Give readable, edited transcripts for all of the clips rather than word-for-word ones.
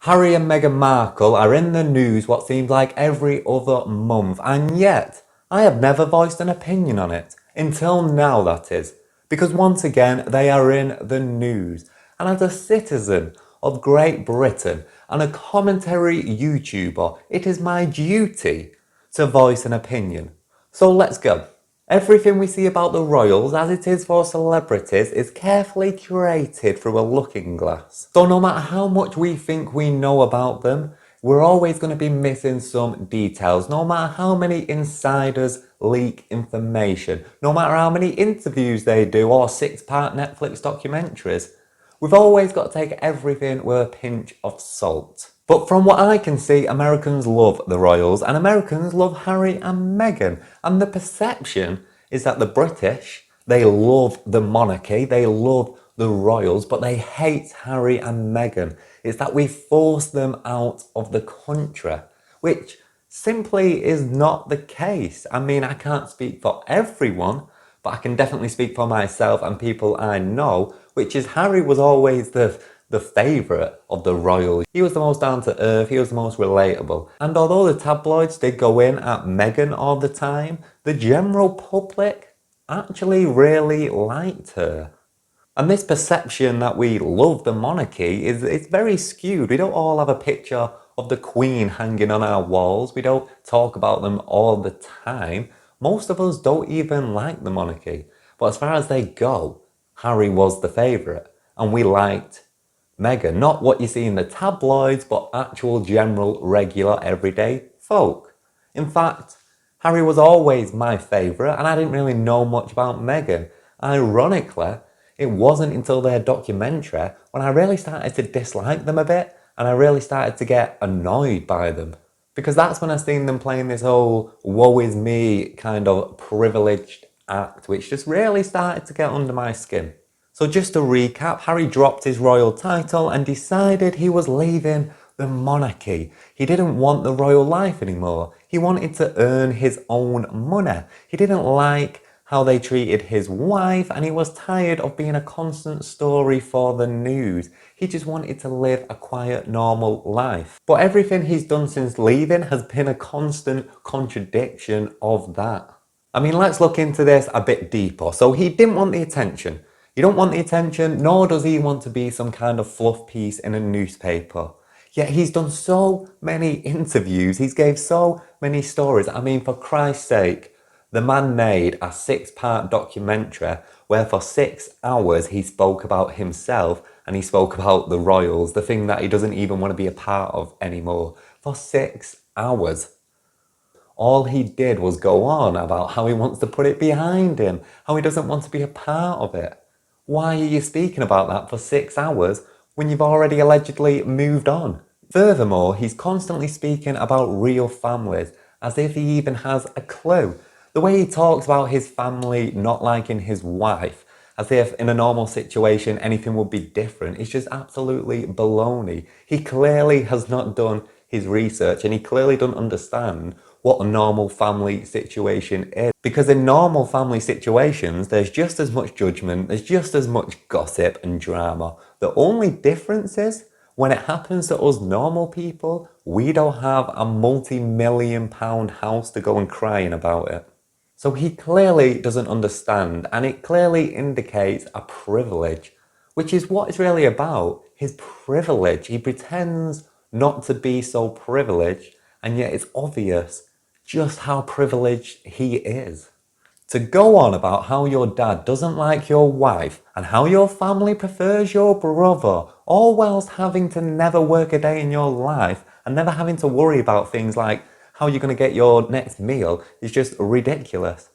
Harry and Meghan Markle are in the news what seems like every other month, and yet I have never voiced an opinion on it. Until now, that is. Because once again, they are in the news. And as a citizen of Great Britain and a commentary YouTuber, it is my duty to voice an opinion. So let's go. Everything we see about the royals, as it is for celebrities, is carefully curated through a looking glass. So no matter how much we think we know about them, we're always going to be missing some details, no matter how many insiders leak information, no matter how many interviews they do or 6-part Netflix documentaries. We've always got to take everything with a pinch of salt. But from what I can see, Americans love the royals and Americans love Harry and Meghan. And the perception is that the British, they love the monarchy, they love the royals, but they hate Harry and Meghan. It's that we force them out of the country, which simply is not the case. I mean, I can't speak for everyone, but I can definitely speak for myself and people I know, which is Harry was always the favourite of the royals. He was the most down to earth, he was the most relatable. And although the tabloids did go in at Meghan all the time, the general public actually really liked her. And this perception that we love the monarchy is very skewed. We don't all have a picture of the Queen hanging on our walls. We don't talk about them all the time. Most of us don't even like the monarchy. But as far as they go, Harry was the favourite. And we liked Meghan. Not what you see in the tabloids, but actual general, regular, everyday folk. In fact, Harry was always my favourite and I didn't really know much about Meghan. Ironically, it wasn't until their documentary when I really started to dislike them a bit and I really started to get annoyed by them. Because that's when I seen them playing this whole woe is me kind of privileged act, which just really started to get under my skin. So just to recap, Harry dropped his royal title and decided he was leaving the monarchy. He didn't want the royal life anymore. He wanted to earn his own money. He didn't like how they treated his wife and he was tired of being a constant story for the news. He just wanted to live a quiet, normal life. But everything he's done since leaving has been a constant contradiction of that. I mean, let's look into this a bit deeper. So he didn't want the attention. He don't want the attention, nor does he want to be some kind of fluff piece in a newspaper. Yet he's done so many interviews, he's gave so many stories. I mean, for Christ's sake, the man made a 6-part documentary where for 6 hours he spoke about himself and he spoke about the royals, the thing that he doesn't even want to be a part of anymore. For 6 hours. All he did was go on about how he wants to put it behind him, how he doesn't want to be a part of it. Why are you speaking about that for 6 hours when you've already allegedly moved on? Furthermore, he's constantly speaking about real families, as if he even has a clue. The way he talks about his family not liking his wife, as if in a normal situation anything would be different, is just absolutely baloney. He clearly has not done his research and he clearly doesn't understand what a normal family situation is. Because in normal family situations, there's just as much judgment, there's just as much gossip and drama. The only difference is, when it happens to us normal people, we don't have a multi-million-pound house to go and crying about it. So he clearly doesn't understand, and it clearly indicates a privilege, which is what it's really about, his privilege. He pretends not to be so privileged, and yet it's obvious just how privileged he is. To go on about how your dad doesn't like your wife and how your family prefers your brother, all whilst having to never work a day in your life and never having to worry about things like how you're going to get your next meal, is just ridiculous.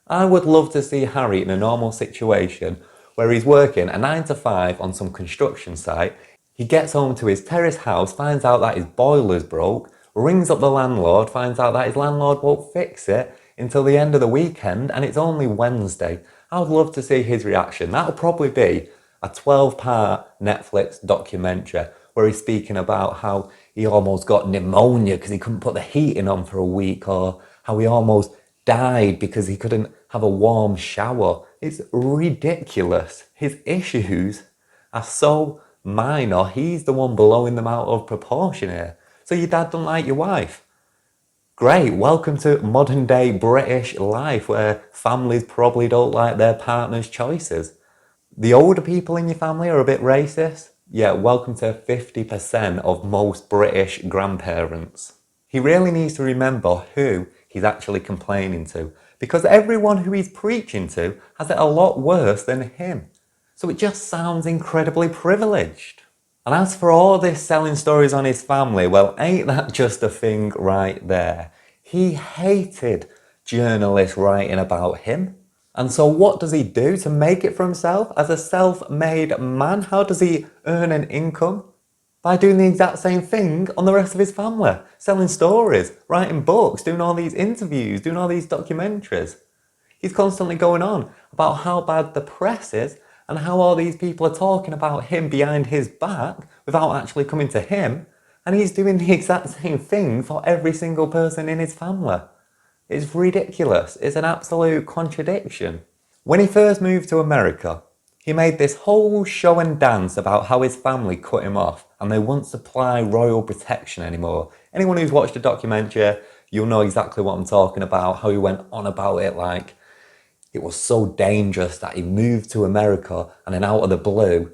I would love to see Harry in a normal situation where he's working a 9 to 5 on some construction site. He gets home to his terrace house, finds out that his boiler's broke, rings up the landlord, finds out that his landlord won't fix it until the end of the weekend and it's only Wednesday. I would love to see his reaction. That'll probably be a 12-part Netflix documentary where he's speaking about how he almost got pneumonia because he couldn't put the heating on for a week, or how he almost died because he couldn't have a warm shower. It's ridiculous. His issues are so minor, he's the one blowing them out of proportion here. So your dad don't like your wife. Great, welcome to modern day British life where families probably don't like their partner's choices. The older people in your family are a bit racist? Yeah, welcome to 50% of most British grandparents. He really needs to remember who he's actually complaining to, because everyone who he's preaching to has it a lot worse than him. So it just sounds incredibly privileged. And as for all this selling stories on his family, well, ain't that just a thing right there? He hated journalists writing about him. And so what does he do to make it for himself as a self-made man? How does he earn an income? By doing the exact same thing on the rest of his family. Selling stories, writing books, doing all these interviews, doing all these documentaries. He's constantly going on about how bad the press is and how all these people are talking about him behind his back without actually coming to him. And he's doing the exact same thing for every single person in his family. It's ridiculous. It's an absolute contradiction. When he first moved to America, he made this whole show and dance about how his family cut him off and they won't supply royal protection anymore. Anyone who's watched the documentary, you'll know exactly what I'm talking about, how he went on about it like it was so dangerous that he moved to America and then out of the blue,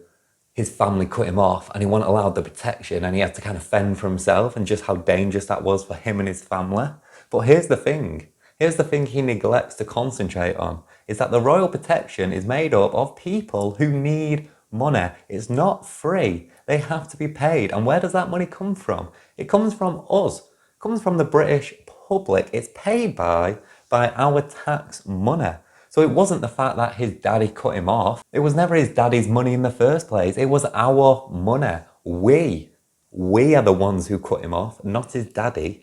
his family cut him off and he wasn't allowed the protection and he had to kind of fend for himself and just how dangerous that was for him and his family. But here's the thing. Here's the thing he neglects to concentrate on, is that the royal protection is made up of people who need money. It's not free. They have to be paid. And where does that money come from? It comes from us. It comes from the British public. It's paid by our tax money. So it wasn't the fact that his daddy cut him off. It was never his daddy's money in the first place. It was our money. We are the ones who cut him off, not his daddy.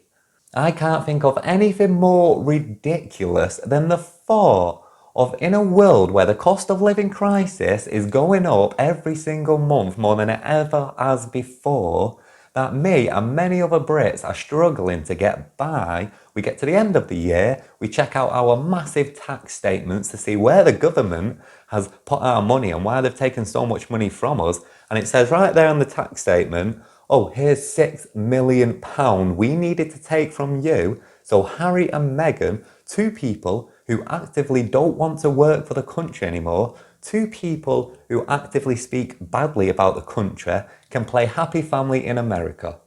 I can't think of anything more ridiculous than the thought of, in a world where the cost of living crisis is going up every single month more than it ever has before, that me and many other Brits are struggling to get by. We get to the end of the year, we check out our massive tax statements to see where the government has put our money and why they've taken so much money from us. And it says right there on the tax statement, oh, here's £6 million we needed to take from you. So Harry and Meghan, two people who actively don't want to work for the country anymore, two people who actively speak badly about the country, can play happy family in America.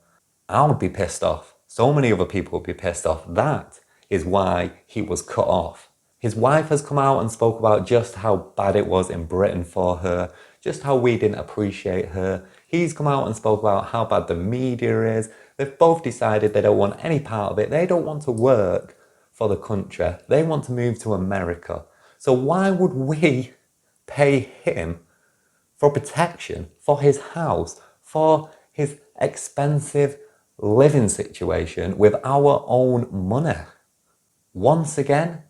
I would be pissed off. So many other people would be pissed off. That is why he was cut off. His wife has come out and spoke about just how bad it was in Britain for her, just how we didn't appreciate her. He's come out and spoke about how bad the media is. They've both decided they don't want any part of it. They don't want to work for the country. They want to move to America. So why would we pay him for protection, for his house, for his expensive living situation with our own money? Once again,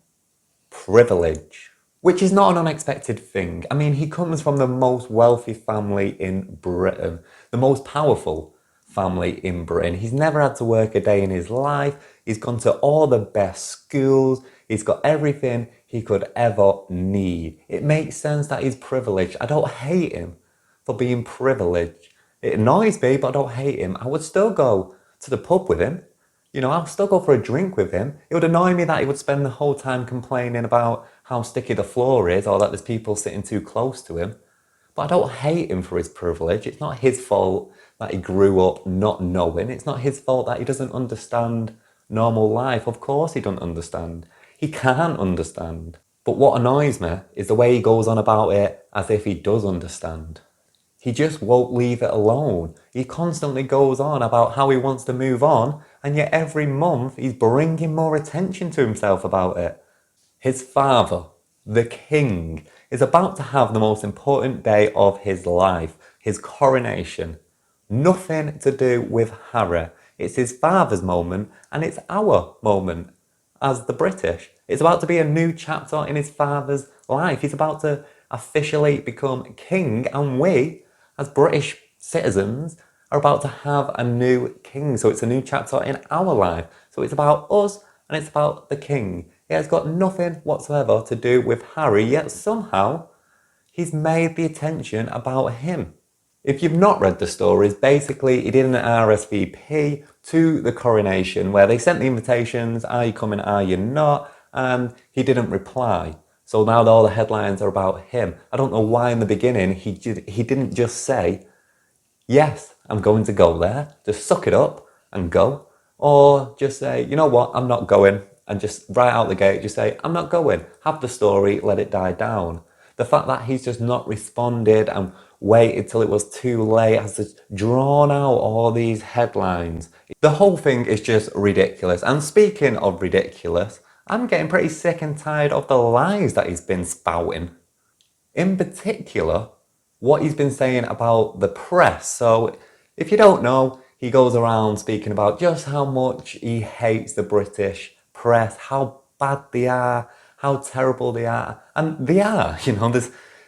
privilege. Which is not an unexpected thing. I mean, he comes from the most wealthy family in Britain, the most powerful family in Britain. He's never had to work a day in his life. He's gone to all the best schools. He's got everything he could ever need. It makes sense that he's privileged. I don't hate him for being privileged. It annoys me, but I don't hate him. I would still go to the pub with him. You know, I'll still go for a drink with him. It would annoy me that he would spend the whole time complaining about how sticky the floor is or that there's people sitting too close to him. But I don't hate him for his privilege. It's not his fault that he grew up not knowing. It's not his fault that he doesn't understand normal life. Of course he doesn't understand. He can't understand. But what annoys me is the way he goes on about it as if he does understand. He just won't leave it alone. He constantly goes on about how he wants to move on, and yet every month he's bringing more attention to himself about it. His father, the king, is about to have the most important day of his life, his coronation. Nothing to do with Harry. It's his father's moment, and it's our moment as the British. It's about to be a new chapter in his father's life. He's about to officially become king, and we, as British citizens, are about to have a new king. So it's a new chapter in our life. So it's about us and it's about the king. It has got nothing whatsoever to do with Harry, yet somehow he's made the attention about him. If you've not read the stories, basically he did an RSVP to the coronation where they sent the invitations, are you coming, are you not? And he didn't reply. So now all the headlines are about him. I don't know why in the beginning he didn't just say, yes, I'm going to go there, just suck it up and go. Or just say, you know what, I'm not going. And just right out the gate, just say, I'm not going. Have the story, let it die down. The fact that he's just not responded and waited till it was too late has just drawn out all these headlines. The whole thing is just ridiculous. And speaking of ridiculous, I'm getting pretty sick and tired of the lies that he's been spouting. In particular, what he's been saying about the press. So, if you don't know, he goes around speaking about just how much he hates the British press, how bad they are, how terrible they are. And they are,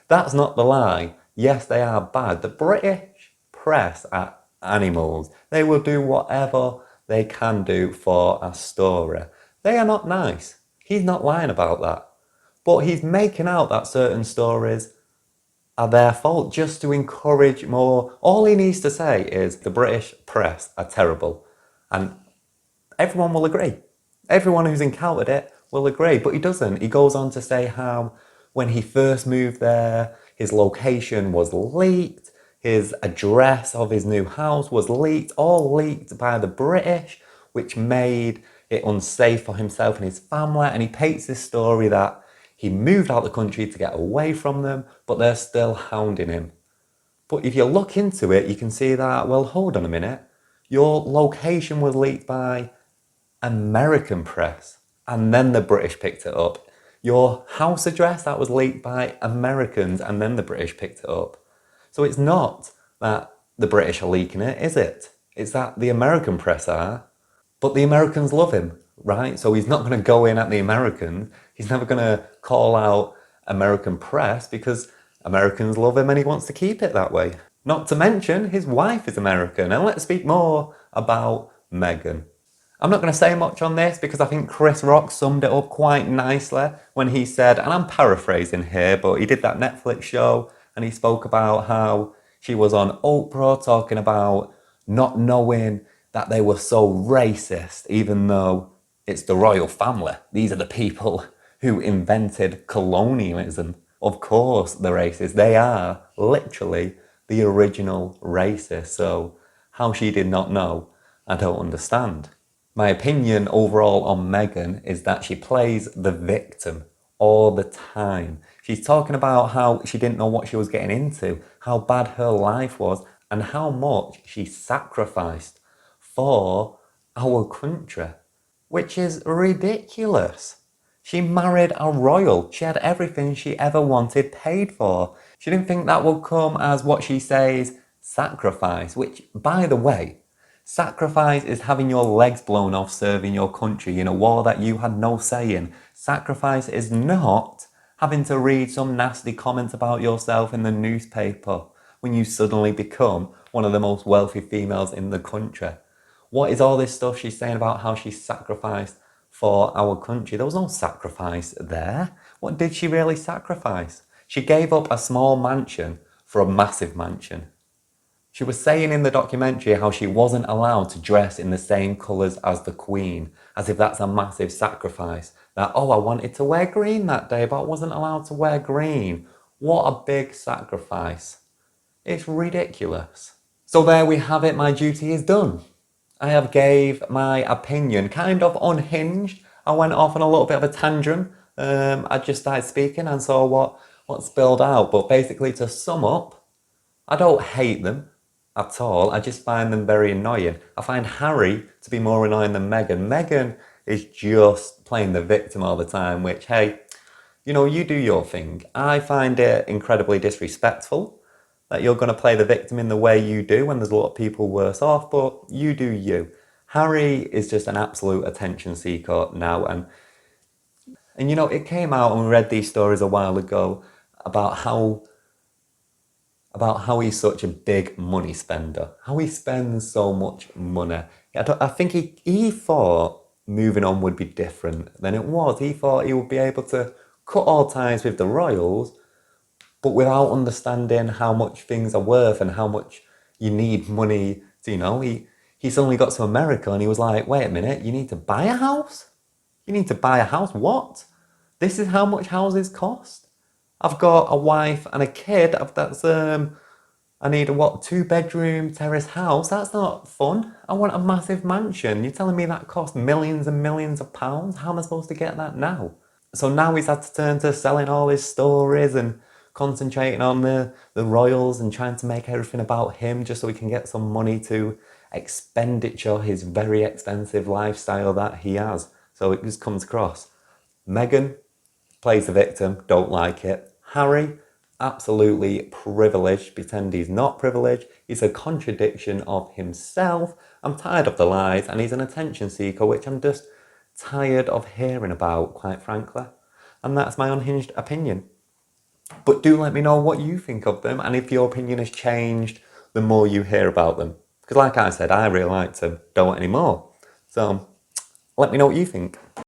that's not the lie. Yes, they are bad. The British press are animals. They will do whatever they can do for a story. They are not nice. He's not lying about that. But he's making out that certain stories are their fault just to encourage more. All he needs to say is the British press are terrible. And everyone will agree. Everyone who's encountered it will agree. But he doesn't. He goes on to say how when he first moved there, his location was leaked. His address of his new house was leaked, all leaked by the British, which made it unsafe for himself and his family. And he paints this story that he moved out of the country to get away from them, but they're still hounding him. But if you look into it, you can see that, well, hold on a minute. Your location was leaked by American press, and then the British picked it up. Your house address, that was leaked by Americans, and then the British picked it up. So it's not that the British are leaking it, is it? It's that the American press are. But the Americans love him, right? So he's not going to go in at the Americans. He's never going to call out American press because Americans love him and he wants to keep it that way. Not to mention, his wife is American. And let's speak more about Meghan. I'm not going to say much on this because I think Chris Rock summed it up quite nicely when he said, and I'm paraphrasing here, but he did that Netflix show and he spoke about how she was on Oprah talking about not knowing that they were so racist, even though it's the royal family. These are the people who invented colonialism. Of course, they're racist. They are literally the original racists. So how she did not know, I don't understand. My opinion overall on Meghan is that she plays the victim all the time. She's talking about how she didn't know what she was getting into, how bad her life was, and how much she sacrificed for our country, which is ridiculous. She married a royal. She had everything she ever wanted paid for. She didn't think that would come as what she says, sacrifice, which, by the way, sacrifice is having your legs blown off serving your country in a war that you had no say in. Sacrifice is not having to read some nasty comment about yourself in the newspaper when you suddenly become one of the most wealthy females in the country. What is all this stuff she's saying about how she sacrificed for our country? There was no sacrifice there. What did she really sacrifice? She gave up a small mansion for a massive mansion. She was saying in the documentary how she wasn't allowed to dress in the same colours as the Queen, as if that's a massive sacrifice. That, oh, I wanted to wear green that day, but I wasn't allowed to wear green. What a big sacrifice. It's ridiculous. So there we have it, my duty is done. I have gave my opinion, kind of unhinged. I went off on a little bit of a tangent. I just started speaking and saw what spilled out. But basically, to sum up, I don't hate them at all. I just find them very annoying. I find Harry to be more annoying than Meghan. Meghan is just playing the victim all the time, which, hey, you do your thing. I find it incredibly disrespectful that you're going to play the victim in the way you do when there's a lot of people worse off, but you do you. Harry is just an absolute attention seeker now, and it came out and we read these stories a while ago about how he's such a big money spender, how he spends so much money. I think he thought moving on would be different than it was. He thought he would be able to cut all ties with the royals, but without understanding how much things are worth and how much you need money to, he suddenly got to America and he was like, wait a minute, you need to buy a house? You need to buy a house? What? This is how much houses cost? I've got a wife and a kid. I need a 2-bedroom terrace house. That's not fun. I want a massive mansion. You're telling me that costs millions and millions of pounds? How am I supposed to get that now? So now he's had to turn to selling all his stories and concentrating on the royals and trying to make everything about him just so he can get some money to expenditure his very expensive lifestyle that he has. So it just comes across. Meghan plays the victim, don't like it. Harry, absolutely privileged, pretend he's not privileged. He's a contradiction of himself. I'm tired of the lies and he's an attention seeker, which I'm just tired of hearing about, quite frankly. And that's my unhinged opinion. But do let me know what you think of them and if your opinion has changed the more you hear about them. Because like I said, I really liked them, don't anymore. So let me know what you think.